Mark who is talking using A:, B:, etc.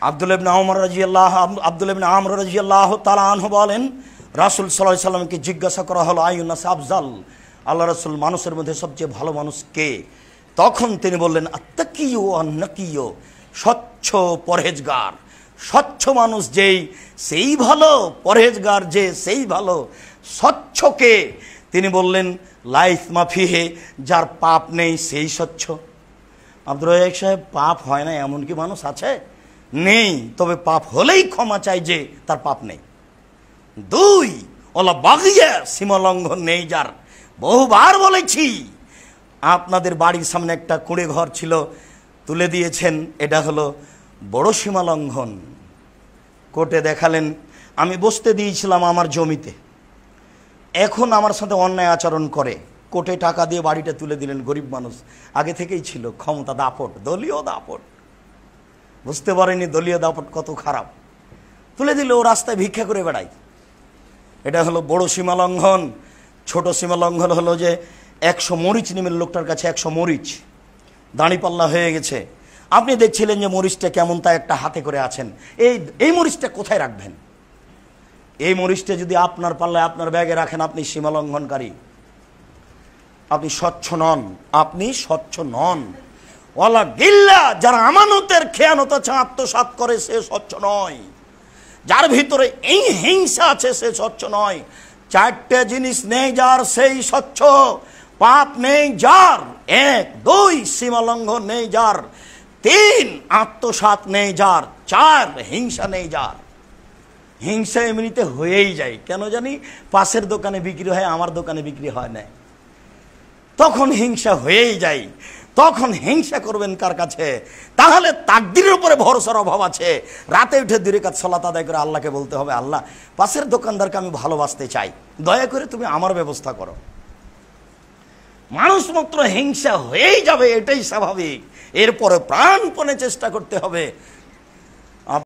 A: আব্দুল্লাহ ইবনে আমর রাদিয়াল্লাহু তাআলা আনহু বলেন, রাসূল সাল্লাল্লাহু আলাইহি সাল্লামকে জিজ্ঞাসা করা হলো, আইয়ুন নাস আফজাল, আল্লাহ রাসূল মানুষের মধ্যে সবচেয়ে ভালো মানুষ কে? তখন তিনি বললেন, আত্তাকিয়ু ওয়ান নাকিয়ু, স্বচ্ছ পরহেজগার। স্বচ্ছ মানুষ যেই সেই ভালো, পরহেজগার যে সেই ভালো। স্বচ্ছকে তিনি বললেন লা ইসমা ফিহি, যার পাপ নেই সেই স্বচ্ছ। আব্দুর রাজ্জাক সাহেব, পাপ হয় না এমন কি মানুষ আছে? নেই, তবে পাপ হলেই ক্ষমা চাই যে তার পাপ নেই। 2, ওলা বাগিয়া, সীমালঙ্ঘন নেই যার। বহুবার বলেছি, আপনাদের বাড়ির সামনে একটা কুঁড়ে ঘর ছিল, তুলে দিয়েছেন, এটা হলো বড় সীমালঙ্ঘন। কোর্টে দেখালেন, আমি বসতে দিয়েছিলাম আমার জমিতে, এখন আমার সাথে অন্যায় আচরণ করে, কোর্টে টাকা দিয়ে বাড়িটা তুলে দিলেন। গরিব মানুষ, আগে থেকেই ছিল ক্ষমতা দাপট, দলীয় দাপট, বুঝতে পারেনি দলীয় দাপট কত খারাপ, তুলে দিলে ও রাস্তায় ভিক্ষা করে বেড়ায়। এটা হলো বড় সীমালঙ্ঘন। ছোট সীমালঙ্ঘন হলো যে 100 মরিচ নিমের লোকটার কাছে 100 মরিচ, দাঁড়িপাল্লা হয়ে গেছে। আপনি দেখছিলেন যে মরিচটা কেমন, তা একটা হাতে করে আছেন, এই মরিচটা কোথায় রাখবেন? এই মরিচটা যদি আপনার পাল্লায় আপনার ব্যাগে রাখেন, আপনি সীমালঙ্ঘনকারী, আপনি স্বচ্ছ নন, আপনি স্বচ্ছ নন। ওয়ালা গিল্লা, যারা আমানতের খেয়ানত আছে, আত্মসাৎ করে, সে স্বচ্ছ নয়। যার ভিতরে এই হিংসা আছে সে স্বচ্ছ নয়। 4টে জিনিস নেই যার, সেই স্বচ্ছ। পাপ নেই যার, 1, 2 সীমালঙ্ঘন নেই যার, 3 আত্মসাৎ নেই যার, 4 হিংসা নেই যার। হিংসা এমনিতে হয়েই যায়, কেন জানি পাশের দোকানে বিক্রি হয়, আমার দোকানে বিক্রি হয় না, তখন হিংসা হয়েই যায়। তখন হিংসা করবেন কার কাছে? তাহলে তাকদীরের উপরে ভরসার অভাব আছে। রাতে উঠে 2 রাকাত সালাত আদায় করে আল্লাহকে বলতে হবে, আল্লাহ, পাশের দোকানদারকে আমি ভালোবাসতে চাই, দয়া করে তুমি আমার ব্যবস্থা করো। মানুষ মাত্র হিংসা হয়েই যাবে, এটাই স্বাভাবিক। এরপরে প্রাণপণে চেষ্টা করতে হবে